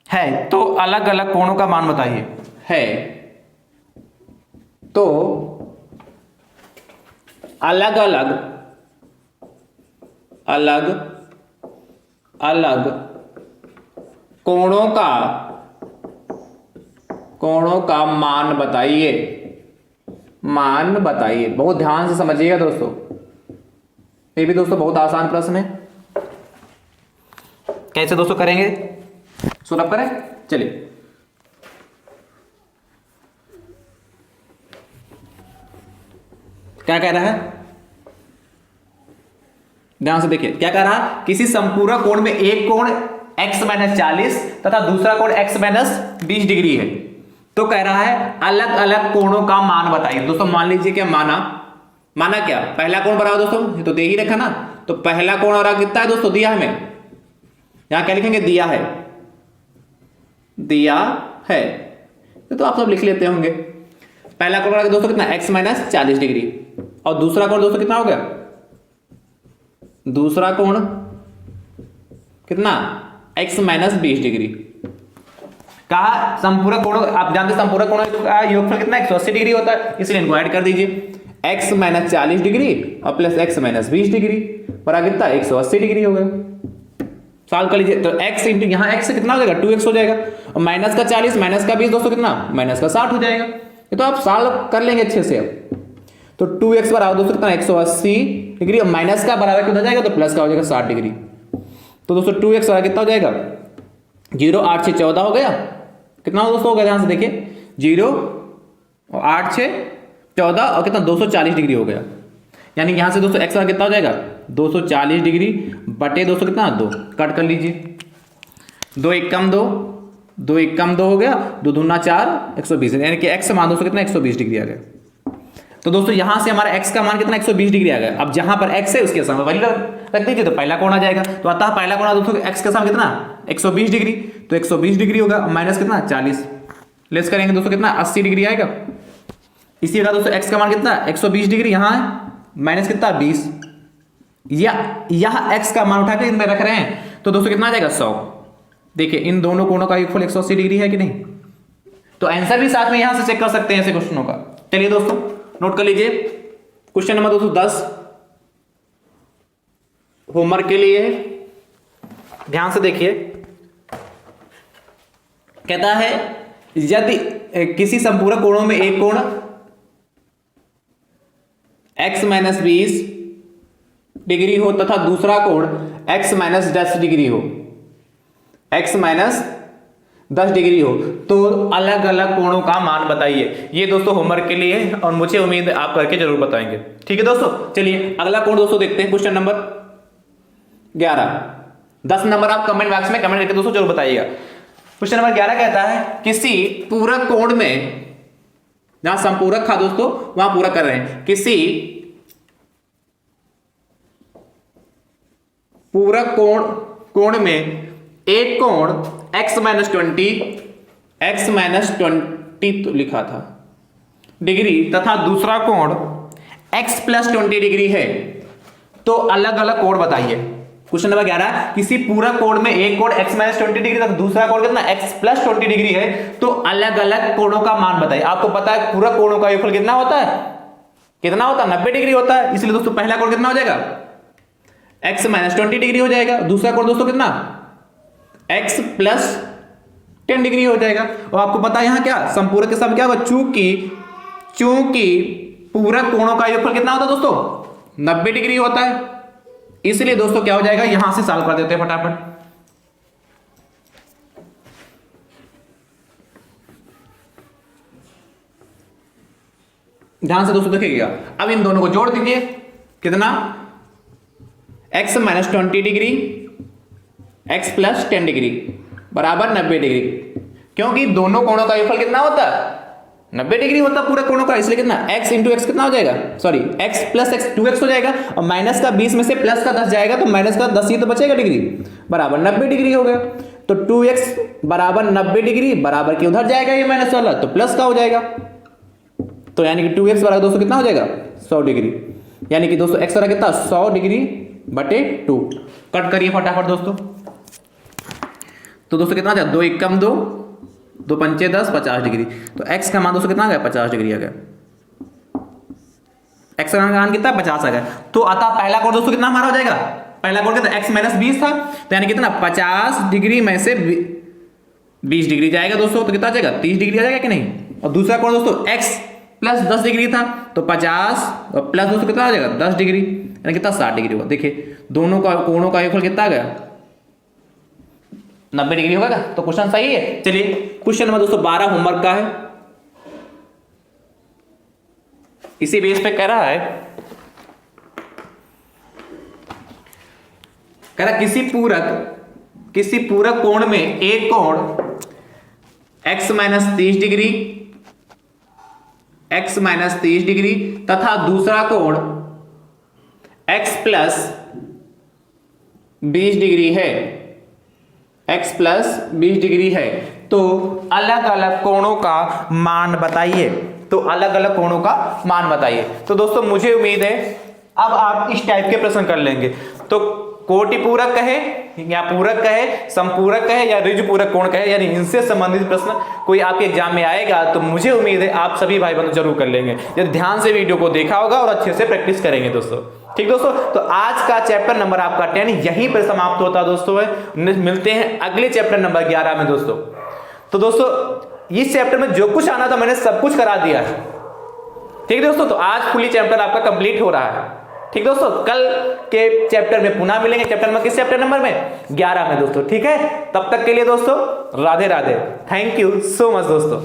है, तो अलग अलग कोणों का मान बताइए। है तो अलग अलग कोणों का मान बताइए। बहुत ध्यान से समझिएगा दोस्तों, ये भी दोस्तों बहुत आसान प्रश्न है। कैसे दोस्तों करेंगे, सुलभ करें, चलिए। क्या कह रहा है, ध्यान से देखिए। क्या कह रहा है, किसी संपूरक कोण में एक कोण x माइनस 40 तथा दूसरा कोण x माइनस 20 डिग्री है, तो कह रहा है अलग अलग कोणों का मान बताइए। दोस्तों मान लीजिए क्या माना क्या, पहला कोण बराबर दोस्तों ये तो दे ही रखा ना, तो पहला कोण और कितना है दोस्तों, दिया हमें, यहां क्या लिखेंगे, दिया है, तो आप सब लिख लेते होंगे। पहला कोण बराबर दोस्तों कितना, x माइनस 40 डिग्री, और दूसरा कोण दोस्तों कितना हो गया, दूसरा कोण कितना, x माइनस 20 डिग्री। कहा संपूरक कोण, आप जानते हैं संपूरक कोण का योगफल कितना, 180 डिग्री होता है, इसलिए इनको ऐड कर दीजिए। x माइनस 40 डिग्री और प्लस x माइनस 20 डिग्री बराबर कितना, 180 डिग्री हो गया। सॉल्व कर लीजिए, तो x इंटू यहाँ x कितना हो जाएगा, 2x हो जाएगा, और माइनस का 40 माइनस का 20 दोस्तों कितना, माइनस का 60 हो जाएगा। ये तो आप सॉल्व कर लेंगे अच्छे से। अब तो 2x बराबर दोस्तों कितना, 180 डिग्री, और माइनस का बराबर कितना जाएगा, तो प्लस का हो जाएगा 60 डिग्री। तो दोस्तों 2x बराबर कितना हो जाएगा, 0 8 6 14 हो गया। कितना दोस्तों हो गया, ध्यान से देखिए, 0 और 8 6 14 और कितना, 240 डिग्री हो गया। यानी यहां से दोस्तों x बराबर कितना हो जाएगा, 240 डिग्री बटे दोस्तों कितना, 2, कट कर लीजिए, 2 1 कम 2, 2 1 कम 2 हो गया, 2 दूना 4, 120, यानी कि x मान दोस्तों कितना, 120 डिग्री आ गया। तो दोस्तों यहां से हमारा x का मान कितना, 120 डिग्री आ गया। अब जहां पर x है उसके सामने वैल्यू रख दीजिए, तो पहला कोण आ जाएगा। तो अतः पहला कोण दोस्तों x के सामने कितना, 120 डिग्री, तो 120 डिग्री होगा, माइनस कितना, 40, लेस करेंगे दोस्तों कितना, 80 डिग्री आएगा। इसी का दोस्तों x का मान कितना, 120 डिग्री, यहां है माइनस कितना, 20, या यह x का मान उठा के इनमें रख रहे हैं, तो दोस्तों कितना आ जाएगा, 100। देखिए इन दोनों कोणों का योगफल 180 डिग्री है कि नहीं, तो आंसर भी साथ में यहां से चेक कर सकते हैं ऐसे क्वेश्चनों का। चलिए दोस्तों नोट कर लीजिए, क्वेश्चन नंबर दोस्तों 10 होमवर्क के लिए, ध्यान से देखिए। कहता है यदि किसी संपूरक कोणों में एक कोण x माइनस 20 डिग्री हो तथा दूसरा कोण x माइनस 10 डिग्री हो, x माइनस 10 डिग्री हो, तो अलग अलग कोणों का मान बताइए। ये दोस्तों होमवर्क के लिए है और मुझे उम्मीद है आप करके जरूर बताएंगे। ठीक है दोस्तों, चलिए अगला कोण दोस्तों देखते हैं, क्वेश्चन नंबर 11। 10 नंबर आप कमेंट बॉक्स में कमेंट करके दोस्तों जरूर बताइएगा। क्वेश्चन नंबर 11 कहता है किसी पूरक कोण में, जहां संपूरक था दोस्तों वहां पूरा कर रहे हैं, किसी पूरक कोण में एक कोण x माइनस 20 तो लिखा था डिग्री तथा दूसरा कोण x प्लस 20 डिग्री है, तो अलग अलग कोण बताइए। क्वेश्चन नंबर 11, किसी पूरक कोण में एक कोण x माइनस 20 डिग्री तथा दूसरा कोण कितना x प्लस 20 डिग्री है, तो अलग अलग कोणों का मान बताइए। आपको पता है पूरक कोणों का योगफल कितना होता है, 90 डिग्री होता है, इसलिए दोस्तों पहला कोण कितना हो जाएगा, x माइनस 20 डिग्री हो जाएगा, दूसरा कोण दोस्तों कितना x प्लस 10 डिग्री हो जाएगा। और आपको पता है यहां क्या संपूरक के सामने क्या होगा, चूंकि पूरक कोणों का योगफल कितना होता है दोस्तों, 90 डिग्री होता है, इसलिए दोस्तों क्या हो जाएगा, यहां से सॉल्व कर देते हैं फटाफट। ध्यान से दोस्तों देखिएगा, अब इन दोनों को जोड़ दीजिए, कितना x minus 20 degree x plus 10 degree बराबर 90 डिग्री, क्योंकि दोनों कोणों का योगफल कितना होता है, 90 डिग्री होता है पूरे कोणों का, इसलिए कितना x इंटू एक्स कितना हो जाएगा, sorry x plus x 2x हो जाएगा, और माइनस का 20 में से प्लस का 10 जाएगा, तो माइनस का 10 ही तो बचेगा डिग्री, बराबर 90 डिग्री हो गया। तो 2x बराबर 90 डिग्री बराबर के उधर जाएगा ये माइनस वाला, तो प्लस का हो जाएगा, तो यानी कि 2x बराबर दोस्तों कितना हो जाएगा 100 डिग्री, यानी कि दोस्तों x बराबर कितना 100 डिग्री बटे 2। कट करिए फटाफट दोस्तों। तो दोस्तों कितना आ जाए 2 एकम 2, 2 पंचे 10, 50 डिग्री। तो x का मान दोस्तों कितना आ गया 50 डिग्री आ गया। x का मान कितना 50 आ गया। तो अतः पहला कोण दोस्तों कितना हमारा हो जाएगा, पहला कोण कितना x माइनस 20 था, तो यानी कितना 50 डिग्री में से 20 डिग्री जाएगा दोस्तों, तो कितना आ जाएगा 30 डिग्री आ जाएगा कि नहीं। और दूसरा कोण दोस्तों x प्लस 10 डिग्री था, तो 50 और प्लस दोस्तों कितना आ जाएगा 10 डिग्री, यानी कितना 60 डिग्री हुआ। देखिए दोनों का कोणों का योगफल कितना आ गया 90 डिग्री होगा। तो क्वेश्चन सही है। चलिए क्वेश्चन नंबर दोस्तों 12 होमवर्क का है, इसी बेस पे कह रहा है, कह रहा किसी पूरक कोण में एक कोण x माइनस 30 डिग्री तथा दूसरा कोण x प्लस 20 डिग्री है, तो अलग अलग कोणों का मान बताइए। तो दोस्तों मुझे उम्मीद है अब आप इस टाइप के प्रश्न कर लेंगे। तो कोटि पूरक कहे या पूरक कहे, संपूरक कहे या ऋज पूरक कोण कहे, यानी इनसे संबंधित प्रश्न कोई आपके एग्जाम में आएगा तो मुझे उम्मीद है आप सभी भाई बंधु जरूर कर लेंगे, यदि ध्यान से वीडियो को देखा होगा और अच्छे से प्रैक्टिस करेंगे दोस्तों। ठीक दोस्तों, तो आज का चैप्टर नंबर आपका 10 यहीं पर समाप्त होता है दोस्तों। मिलते हैं अगले चैप्टर नंबर 11 में दोस्तों। तो दोस्तों इस चैप्टर में जो कुछ आना था मैंने सब कुछ करा दिया है। ठीक दोस्तों, तो आज फुली चैप्टर आपका कंप्लीट हो रहा है। ठीक दोस्तों, कल के चैप्टर में पुनः मिलेंगे। चैप्टर में किस चैप्टर नंबर में 11 में दोस्तों। ठीक है, तब तक के लिए दोस्तों Radhe Radhe. Thank you so much दोस्तों।